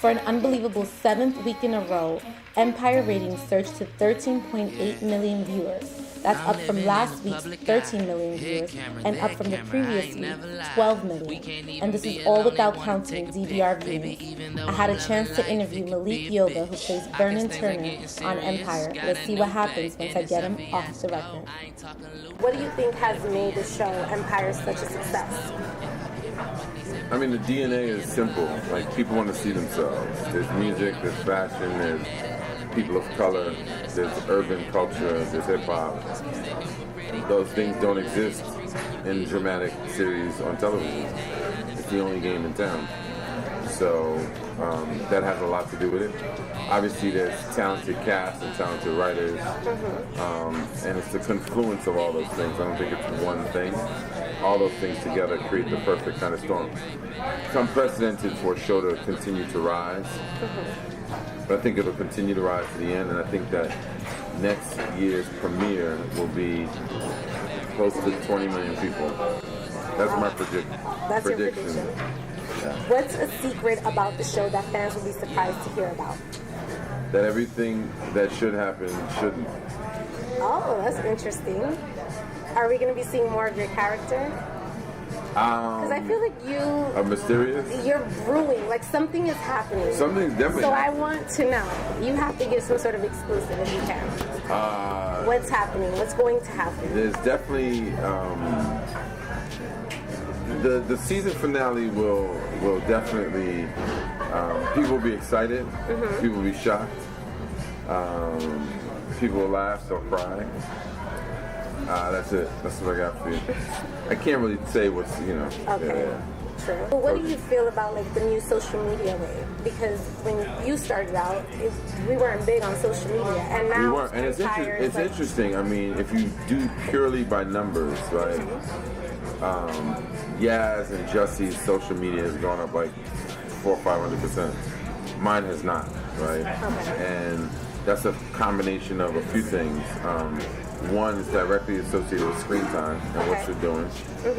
For an unbelievable 7th week in a row, Empire ratings surged to 13.8 million viewers. That's up from last week's 13 million viewers and up from the previous week, 12 million. And this is all without counting DVR viewings. I had a chance to interview Malik Yoba, who plays Vernon Turner on Empire. Let's see what happens once I get him off the record. What do you think has made the show Empire such a success? I mean, the DNA is simple. Like, people want to see themselves. There's music, there's fashion, there's people of color, there's urban culture, there's hip-hop. Those things don't exist in dramatic series on television. It's the only game in town. So that has a lot to do with it. Obviously, there's talented cast and talented writers, and it's the confluence of all those things. I don't think it's one thing. All those things together create the perfect kind of storm. It's unprecedented for a show to continue to rise, but I think it'll continue to rise to the end, and I think that next year's premiere will be close to 20 million people. That's my prediction. That's your prediction. Yeah. What's a secret about the show that fans will be surprised to hear about? That everything that should happen shouldn't. Oh, that's interesting. Are we going to be seeing more of your character? Because I feel like you are mysterious. You're brewing, like something is happening. Something's definitely. So I want to know. You have to give some sort of exclusive if you can. What's happening? What's going to happen? There's definitely the season finale will definitely people will be excited. People will be shocked. People will laugh. They'll cry. That's it. That's what I got for you. I can't really say what's, Okay. Yeah. True. But what do you feel about like the new social media wave? Because when you started out, we weren't big on social media, and now we weren't. And it's interesting. I mean, if you do purely by numbers, right? Yaz and Jussie's social media has gone up like 400% or 500%. Mine has not, right? Okay. And that's a combination of a few things. One is directly associated with screen time and what you're doing.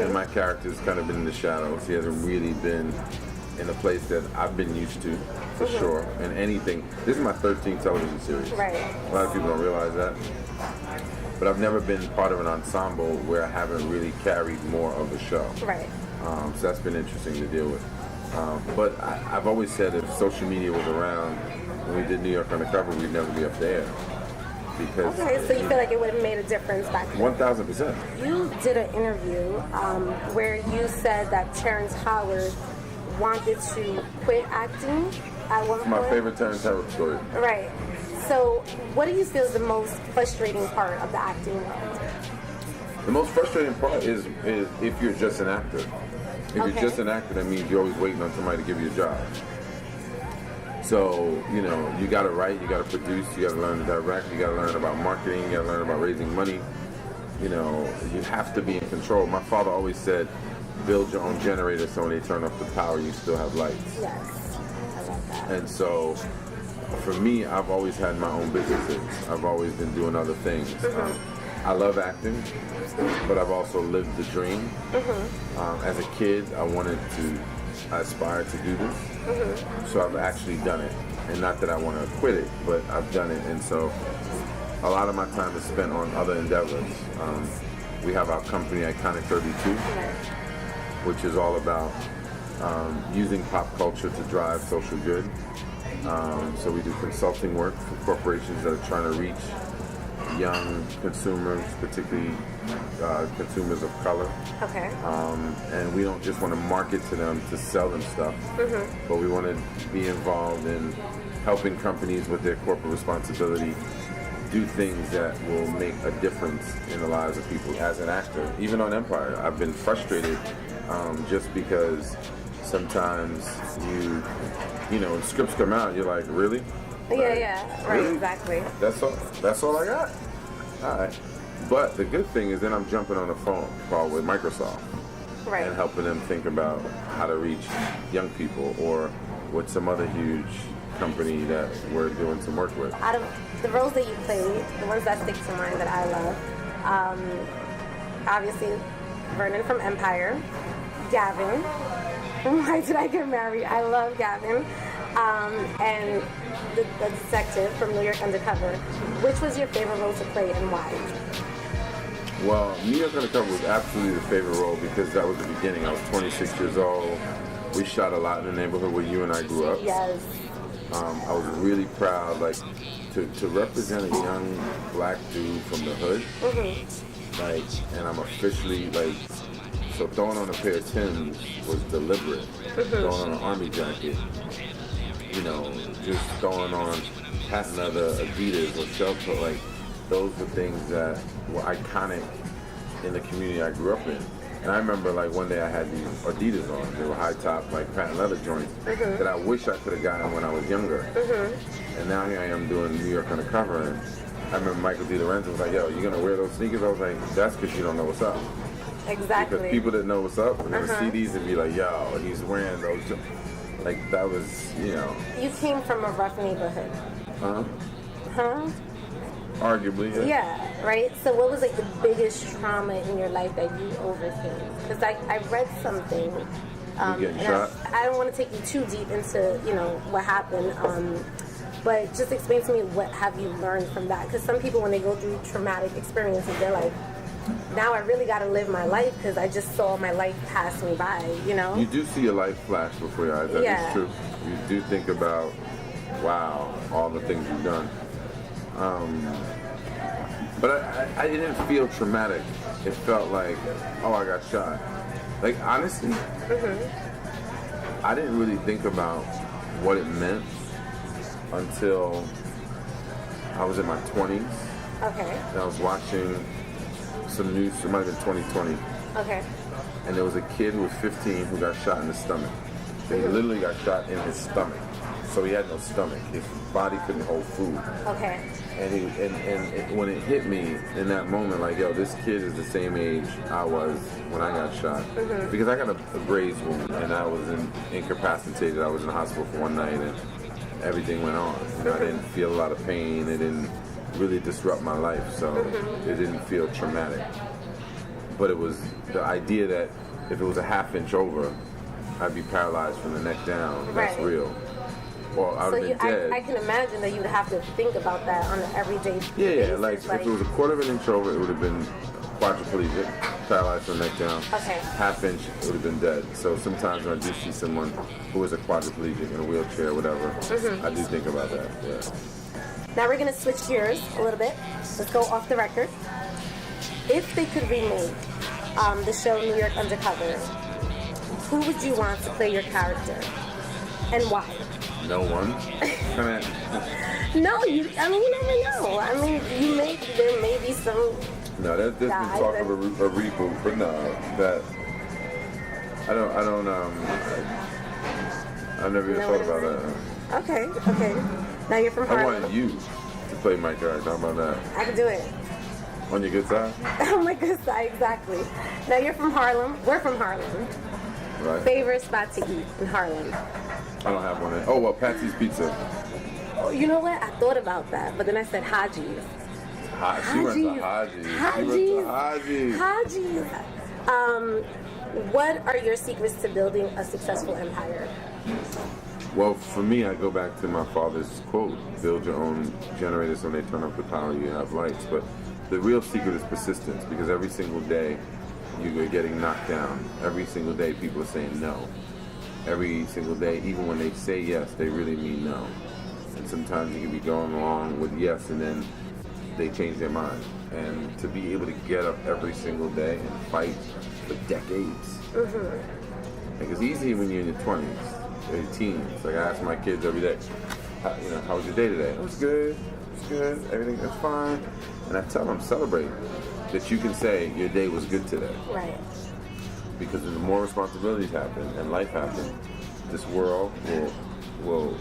And my character's kind of been in the shadows. He hasn't really been in a place that I've been used to, for sure. And anything. This is my 13th television series. Right. A lot of people don't realize that. But I've never been part of an ensemble where I haven't really carried more of a show. Right. So that's been interesting to deal with. But I've always said if social media was around when we did New York Undercover, we'd never be up there. Because okay, so you feel like it would have made a difference back then? 1,000%. You did an interview where you said that Terrence Howard wanted to quit acting at one point. My favorite Terrence Howard story. Right. So what do you feel is the most frustrating part of the acting world? The most frustrating part is if you're just an actor. If you're just an actor, that means you're always waiting on somebody to give you a job. So, you got to write, you got to produce, you got to learn to direct, you got to learn about marketing, you got to learn about raising money. You have to be in control. My father always said, build your own generator so when they turn off the power, you still have lights. Yes, I love that. And so, for me, I've always had my own businesses. I've always been doing other things. I love acting, but I've also lived the dream. As a kid, I aspired to do this. So I've actually done it. And not that I want to quit it, but I've done it. And so a lot of my time is spent on other endeavors. We have our company, Iconic 32, which is all about using pop culture to drive social good. So we do consulting work for corporations that are trying to reach young consumers, particularly consumers of color. Okay. And we don't just want to market to them to sell them stuff, but we want to be involved in helping companies with their corporate responsibility do things that will make a difference in the lives of people. As an actor, even on Empire, I've been frustrated just because sometimes when scripts come out, you're like, really? Yeah, right, really? Exactly. That's all I got? All right. But the good thing is then I'm jumping on a phone call with Microsoft and helping them think about how to reach young people or with some other huge company that we're doing some work with. Out of the roles that you played, the ones that stick to mind that I love, obviously Vernon from Empire, Gavin. Why did I get married? I love Gavin. and the detective from New York Undercover. Which was your favorite role to play and why? Well, New York Undercover was absolutely the favorite role because that was the beginning. I was 26 years old. We shot a lot in the neighborhood where you and I grew up. Yes. I was really proud, like, to represent a young black dude from the hood. Mm-hmm. Like, and I'm officially, like, so throwing on a pair of Timbs was deliberate. Mm-hmm. Throwing on an army jacket, you know, just throwing on another Adidas or Shelter, like, those were things that were iconic in the community I grew up in. And I remember, like, one day I had these Adidas on. They were high top, like, patent leather joints that I wish I could have gotten when I was younger. And now here I am doing New York Undercover. And I remember Michael D. Lorenzo was like, yo, you going to wear those sneakers? I was like, that's because you don't know what's up. Exactly. Because people that know what's up, and then see these and be like, yo, he's wearing those. Like, that was, you know. You came from a rough neighborhood. Huh? Arguably, yeah. Yeah, right? So what was, like, the biggest trauma in your life that you overcame? Because I read something. Getting shot? I don't want to take you too deep into, you know, what happened. But just explain to me, what have you learned from that? Because some people, when they go through traumatic experiences, they're like, now I really got to live my life because I just saw my life pass me by, you know? You do see your life flash before your eyes. That is true. You do think about, wow, all the things you've done. But I didn't feel traumatic. It felt like, oh, I got shot. Like, honestly, I didn't really think about what it meant until I was in my 20s. Okay. And I was watching some news, it might have been 2020. Okay. And there was a kid who was 15 who got shot in the stomach. He literally got shot in his stomach. So he had no stomach. His body couldn't hold food. Okay. And when it hit me in that moment, like, yo, this kid is the same age I was when I got shot. Because I got a grazed wound and I was incapacitated. I was in the hospital for one night and everything went on. You know, I didn't feel a lot of pain. It didn't really disrupt my life, so it didn't feel traumatic. But it was the idea that if it was a half inch over, I'd be paralyzed from the neck down. That's real. Or I would have been dead. I can imagine that you would have to think about that on an everyday basis. Yeah, like if it was a quarter of an inch over, it would have been quadriplegic, paralyzed from the neck down. Okay. Half inch, it would have been dead. So sometimes when I do see someone who is a quadriplegic in a wheelchair or whatever, I do think about that, yeah. Now we're going to switch gears a little bit. Let's go off the record. If they could remake the show New York Undercover, who would you want to play your character? And why? No one. No, you never know. I mean, there may be some. No, there's been talk of a reboot, but no, that I never even thought about that. Okay. Now you're from Harlem. I want you to play my character. How about that? I can do it. On your good side? On my good side, exactly. Now you're from Harlem. We're from Harlem. Right. Favorite spot to eat in Harlem? I don't have one. Oh, well, Patsy's Pizza. Oh, you know what? I thought about that, but then I said Haji's. She went to Haji's. Haji's. What are your secrets to building a successful empire? Well, for me, I go back to my father's quote, build your own generators when they turn up the power, you have lights. But the real secret is persistence, because every single day you are getting knocked down. Every single day people are saying no. Every single day, even when they say yes, they really mean no. And sometimes you can be going along with yes, and then they change their mind. And to be able to get up every single day and fight for decades. Like, it's easy when you're in your 20s, or your teens. Like, I ask my kids every day, how was your day today? It was good. Everything is fine. And I tell them, celebrate that you can say your day was good today. Right. Because when the more responsibilities happen and life happens, this world will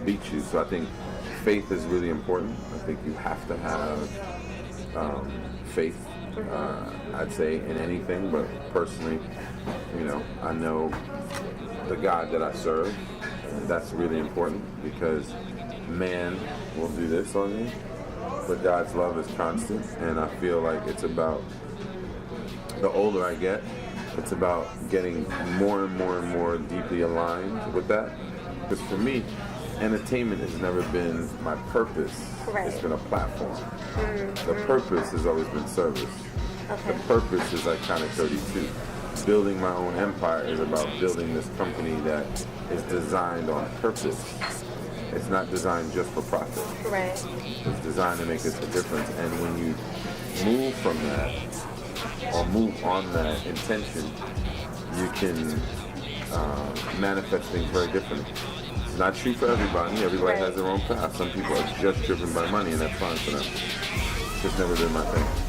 beat you. So I think faith is really important. I think you have to have faith, I'd say, in anything. But personally, I know the God that I serve, and that's really important, because man will do this on you, but God's love is constant. And I feel like it's about, the older I get, it's about getting more and more and more deeply aligned with that. Because for me, entertainment has never been my purpose. Right. It's been a platform. The purpose has always been service. Okay. The purpose is Iconic 32. Building my own empire is about building this company that is designed on purpose. It's not designed just for profit. Right. It's designed to make a difference. And when you move from that, or move on that intention, you can manifest things very differently. It's not true for everybody. Everybody has their own path. Some people are just driven by money, and that's fine for them. It's just never been my thing.